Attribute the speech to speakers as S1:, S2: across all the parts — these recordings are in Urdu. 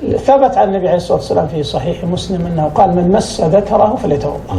S1: ثبت عن النبي عليه الصلاة والسلام في صحيح مسلم أنه قال من مس ذكره فليتوضأ।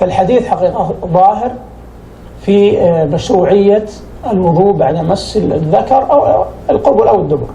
S1: فالحديث حقيقة ظاهر في مشروعية الوضوء بعد مس الذكر أو القبل أو الدبر।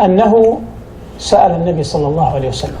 S1: أنه سأل النبي صلى الله عليه وسلم,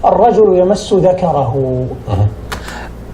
S1: الرجل يمس ذكره।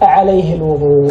S1: عليه الوضوء,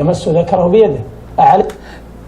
S1: يمس ذكره بيده,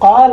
S1: قال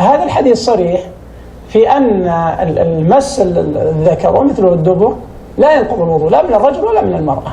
S1: هذا الحديث صريح في أن المس الذكر ومثله الدبر لا ينقض الوضوء لا من الرجل ولا من المرأة।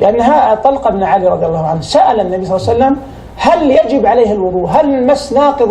S1: لأنها طلق بن علي رضي الله عنه سأل النبي صلى الله عليه وسلم هل يجب عليه الوضوء، هل المس ناقض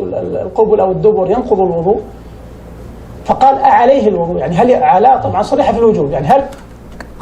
S1: القبل أو الدبر ينقض الوضوء، فقال عليه الوضوء، يعني هل على طبعا صريحة في الوجوب، يعني هل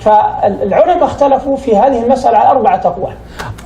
S1: فالعلماء اختلفوا في هذه المسألة على 4 أقوال।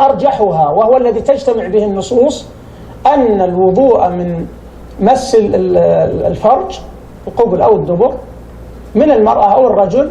S1: أرجحها وهو الذي تجتمع به النصوص أن الوضوء من مس الفرج القبل أو الدبر من المرأة أو الرجل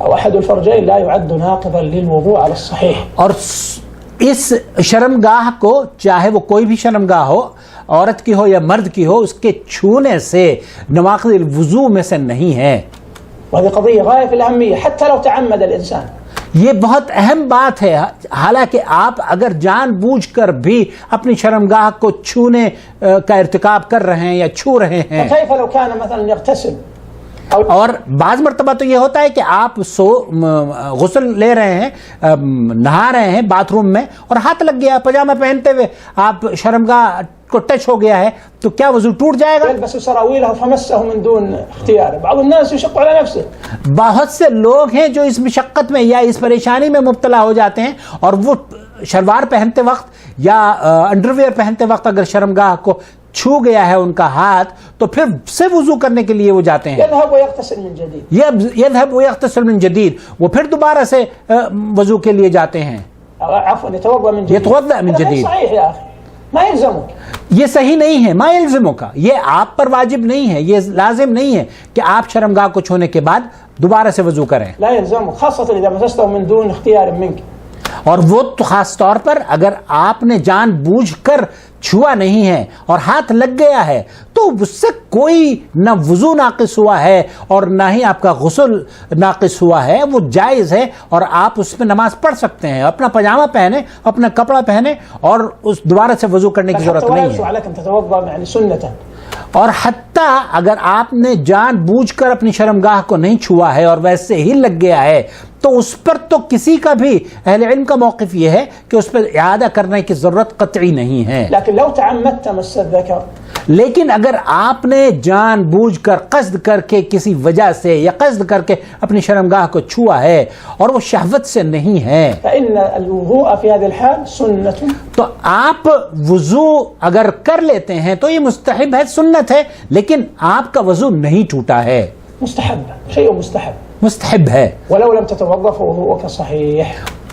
S1: أو أحد الفرجين لا يعد ناقضا للوضوء على الصحيح.
S2: اور اس شرمگاہ کو چاہے وہ کوئی بھی شرمگاہ ہو، عورت کی ہو یا مرد کی ہو، اس کے چھونے سے نواقض الوضوء میں سے نہیں ہے.
S1: وهذه قضية غاية في الأهمية حتى لو تعمد الإنسان.
S2: یہ بہت اہم بات ہے، حالانکہ آپ اگر جان بوجھ کر بھی اپنی شرمگاہ کو چھونے کا ارتکاب کر رہے ہیں یا چھو رہے ہیں.
S1: فكيف لو كان مثلا يغتسل؟
S2: اور بعض مرتبہ تو یہ ہوتا ہے کہ آپ غسل لے رہے ہیں، نہا رہے ہیں باتھ روم میں، اور ہاتھ لگ گیا، پاجامہ پہنتے ہوئے آپ شرمگاہ کو ٹچ ہو گیا ہے، تو کیا وضو ٹوٹ جائے گا؟
S1: يلبس سراويله فمسه من دون اختياره. بعض الناس يشق على نفسه.
S2: بہت سے لوگ ہیں جو اس مشقت میں یا اس پریشانی میں مبتلا ہو جاتے ہیں، اور وہ شلوار پہنتے وقت یا انڈرویئر پہنتے وقت اگر شرمگاہ کو چھو گیا ہے ان کا ہاتھ، تو پھر سے وضو کرنے کے لیے وہ جاتے ہیں.
S1: يذهب ويغتسل من جديد.
S2: يذهب ويغتسل من جدید، وہ پھر دوبارہ سے وضو کے لیے جاتے ہیں.
S1: عفوا يتوضا من جديد.
S2: يتوضا من جديد.
S1: صحيح يا اخي، ما يلزمك.
S2: یہ صحیح نہیں ہے، ما يلزمو کا، یہ آپ پر واجب نہیں ہے، یہ لازم نہیں ہے کہ آپ شرمگاہ کو چھونے کے بعد دوبارہ سے وضو کریں.
S1: لا يلزمك خاصة إذا مسسته من دون اختيار منك.
S2: اور وہ تو خاص طور پر اگر آپ نے جان بوجھ کر چھوا نہیں ہے اور ہاتھ لگ گیا ہے، تو اس سے کوئی نہ وضو ناقص ہوا ہے اور نہ ہی آپ کا غسل ناقص ہوا ہے، وہ جائز ہے، اور آپ اس میں نماز پڑھ سکتے ہیں. اپنا پاجامہ پہنے، اپنا کپڑا پہنے، اور اس دوبارہ سے وضو کرنے کی ضرورت نہیں ہے. اور حتیٰ اگر آپ نے جان بوجھ کر اپنی شرمگاہ کو نہیں چھوا ہے اور ویسے ہی لگ گیا ہے، تو اس پر تو کسی کا بھی اہل علم کا موقف یہ ہے کہ اس پر اعادہ کرنے کی ضرورت قطعی نہیں ہے. لیکن اگر آپ نے جان بوجھ کر قصد کر کے کسی وجہ سے یا قصد کر کے اپنی شرمگاہ کو چھوا ہے اور وہ شہوت سے نہیں ہے، تو آپ وضو اگر کر لیتے ہیں تو یہ مستحب ہے، سنت ہے، لیکن آپ کا وضو نہیں ٹوٹا ہے. مستحب ہے.
S1: ولو لم تتوضا فوضوءك صحيح.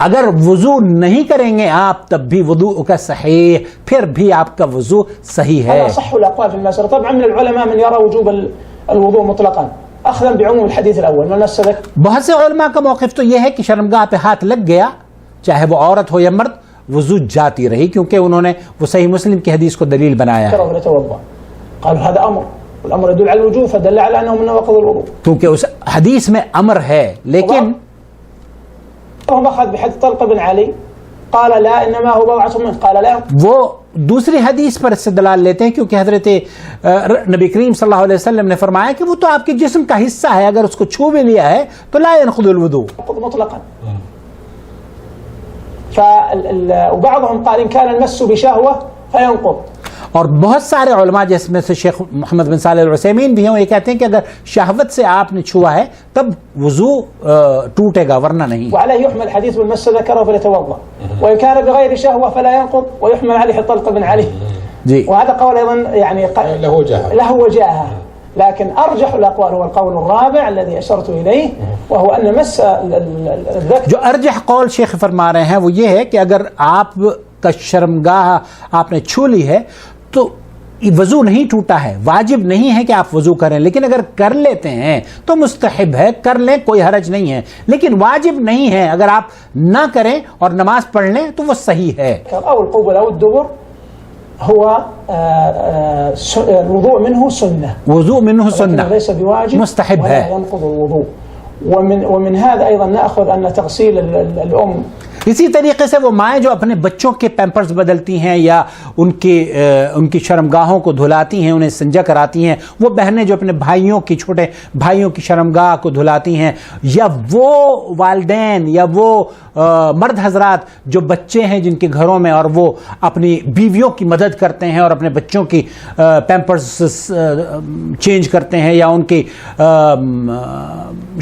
S2: اگر وضو نہیں کریں گے آپ تب بھی وضو کا صحیح، پھر بھی آپ کا وضو صحیح ہے.
S1: هذا صح الاقوال في المسألة. طبعا من العلماء من يرى وجوب الوضوء مطلقا اخذا بعموم الحديث الاول من مس ذكر.
S2: بہت سے علماء کا موقف تو یہ ہے کہ شرمگاہ پہ ہاتھ لگ گیا، چاہے وہ عورت ہو یا مرد، وضو جاتی رہی، کیونکہ انہوں نے وہ صحیح مسلم کی حدیث کو دلیل بنایا ہے.
S1: قالوا هذا امر والامر يدل على الوجوب فدل على انه من نواقض الوضوء.
S2: کیونکہ اس حدیث میں امر ہے، لیکن
S1: هم اخذ بحديث طلق بن علي قال لا انما هو بضعة منه قال لا.
S2: وہ دوسری حدیث پر استدلال لیتے ہیں، کیونکہ حضرت نبی کریم صلی اللہ علیہ وسلم نے فرمایا کہ وہ تو آپ کے جسم کا حصہ ہے، اگر اس کو چھو بھی لیا ہے تو لا ينقض الوضوء
S1: مطلقا. وبعضهم قال ان كان المس بشهوة فينقض.
S2: اور بہت سارے علماء جس میں سے شیخ محمد بن صالح العثیمین بھی ہیں، وہ یہ کہتے ہیں کہ اگر شہوت سے آپ نے چھوا ہے تب وضو ٹوٹے گا، ورنہ نہیں.
S1: وعليه يحمل حديث من مس ذكره فليتوضا، وان كان بغير شهوة فلا ينقض، ويحمل عليه طلق بن علي.
S2: جی،
S1: وهذا قول ايضا يعني له وجاهه، لكن ارجح الاقوال هو القول الرابع الذي اشرت اليه، وهو ان مس الذكر.
S2: جو ارجح قول شیخ فرما رہے ہیں وہ یہ ہے کہ اگر آپ کا شرمگاہ آپ نے چھو لی ہے تو وضو نہیں ٹوٹا ہے، واجب نہیں ہے کہ آپ وضو کریں، لیکن اگر کر لیتے ہیں تو مستحب ہے، کر لیں، کوئی حرج نہیں ہے، لیکن واجب نہیں ہے. اگر آپ نہ کریں اور نماز پڑھ لیں تو وہ صحیح ہے.
S1: او القبل او الدبر هو الوضوء منه سنة.
S2: وضوء منه سنة
S1: ليس بواجب،
S2: مستحب
S1: ولا
S2: ہے.
S1: ينقض الوضوء. ومن هذا ايضا ناخذ ان تغسيل الام.
S2: اسی طریقے سے وہ مائیں جو اپنے بچوں کے پیمپرز بدلتی ہیں یا ان کی شرمگاہوں کو دھلاتی ہیں، انہیں سنجا کراتی ہیں، وہ بہنیں جو اپنے بھائیوں کی، چھوٹے بھائیوں کی شرمگاہ کو دھلاتی ہیں، یا وہ والدین یا وہ مرد حضرات جو بچے ہیں جن کے گھروں میں اور وہ اپنی بیویوں کی مدد کرتے ہیں اور اپنے بچوں کی پیمپرز چینج کرتے ہیں یا ان کی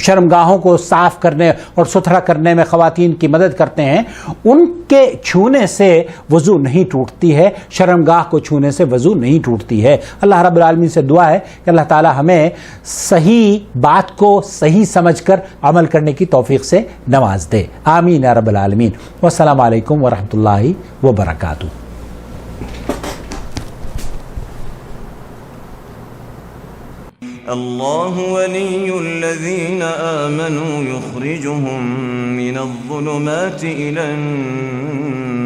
S2: شرمگاہوں کو صاف کرنے اور ستھرا کرنے میں خواتین کی مدد کرتے ہیں، ان کے چھونے سے وضو نہیں ٹوٹتی ہے، شرمگاہ کو چھونے سے وضو نہیں ٹوٹتی ہے. اللہ رب العالمین سے دعا ہے کہ اللہ تعالی ہمیں صحیح بات کو صحیح سمجھ کر عمل کرنے کی توفیق سے نواز دے. آمین یا رب العالمین. والسلام علیکم ورحمۃ اللہ وبرکاتہ.
S3: اللہ ولی الذین آمنوا یخرجهم من الظلمات إلى النور